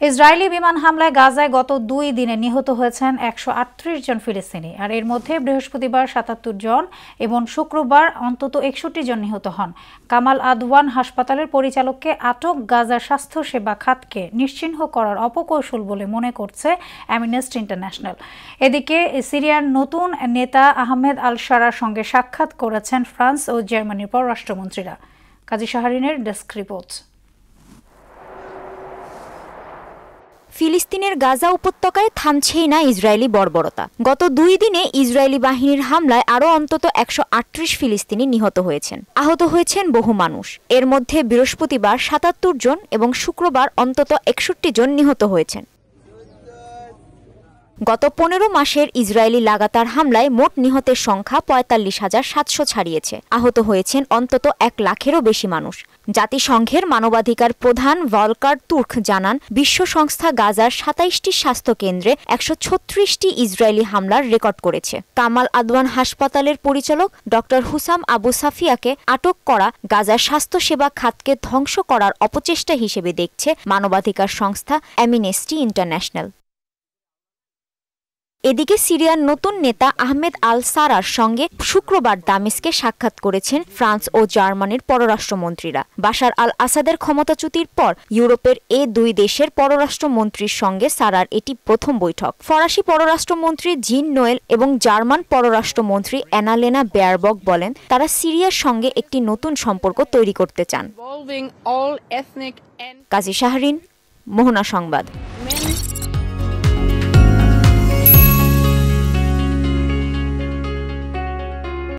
Israeli বিমান হামলায় গাজায় গত 2 দিনে নিহত হয়েছেন 138 জন ফিলিস্তিনি, আর এর মধ্যে বৃহস্পতিবার 77 জন এবং শুক্রবার অন্তত 61 জন নিহত হন। কামাল আদওয়ান হাসপাতালের পরিচালককে আটক গাজার স্বাস্থ্যসেবা খাতকে নিশ্চিহ্ন করার অপকৌশল বলে মনে করছে অ্যামনেস্টি ইন্টারন্যাশনাল। এদিকে সিরিয়ার নতুন নেতা আহমেদ আল শারার সঙ্গে সাক্ষাৎ করেছেন ফ্রান্স ও জার্মানির পররাষ্ট্রমন্ত্রীরা। কাজী শাহরিনের ডেস্ক রিপোর্ট। ফিলিস্তিনের গাজা উপত্যকায় থামছেই না ইসরায়েলি বর্বরতা। গত 2 দিনে ইসরায়েলি বাহিনীর হামলায় আরও অন্তত 138 ফিলিস্তিনি নিহত হয়েছেন। আহত হয়েছেন বহু মানুষ। এর মধ্যে বৃহস্পতিবার 77 জন এবং শুক্রবার অন্তত 61 জন নিহত হয়েছেন। গত 15 মাসের ইসরায়েলি লাগাতার হামলায় মোট নিহতের সংখ্যা 45,700 ছাড়িয়েছে। আহত হয়েছেন অন্তত 1 লাখেরও বেশি মানুষ। জাতিসংঘের মানবাধিকার প্রধান ভলকার তুর্ক জানান, বিশ্ব সংস্থা গাজার 27টি স্বাস্থ্য কেন্দ্রে 136টি ইসরায়েলি হামলার রেকর্ড করেছে। কামাল আদওয়ান হাসপাতালের পরিচালক ডক্টর হুসাম আবু সাফিয়াকে আটক করা গাজার স্বাস্থ্যসেবা খাতকে ধ্বংস করার অপচেষ্টা হিসেবে দেখছে মানবাধিকার সংস্থা অ্যামনেস্টি ইন্টারন্যাশনাল। এদিকে সিরিয়ার নতুন নেতা আহমেদ আল শারার সঙ্গে শুক্রবার দামেস্কে সাক্ষাৎ করেছেন ফ্রান্স ও জার্মানির পররাষ্ট্রমন্ত্রীরা। বাশার আল আসাদের ক্ষমতাচ্যুতির পর ইউরোপের এই 2 দেশের পররাষ্ট্রমন্ত্রীর সঙ্গে শারার এটি প্রথম বৈঠক। ফরাসি পররাষ্ট্রমন্ত্রী জিন নোয়েল এবং জার্মান পররাষ্ট্রমন্ত্রী অ্যানালেনা বেয়ারবক বলেন, তারা সিরিয়ার সঙ্গে একটি নতুন সম্পর্ক তৈরি করতে চান। কাজী শাহরিন, মোহনা সংবাদ।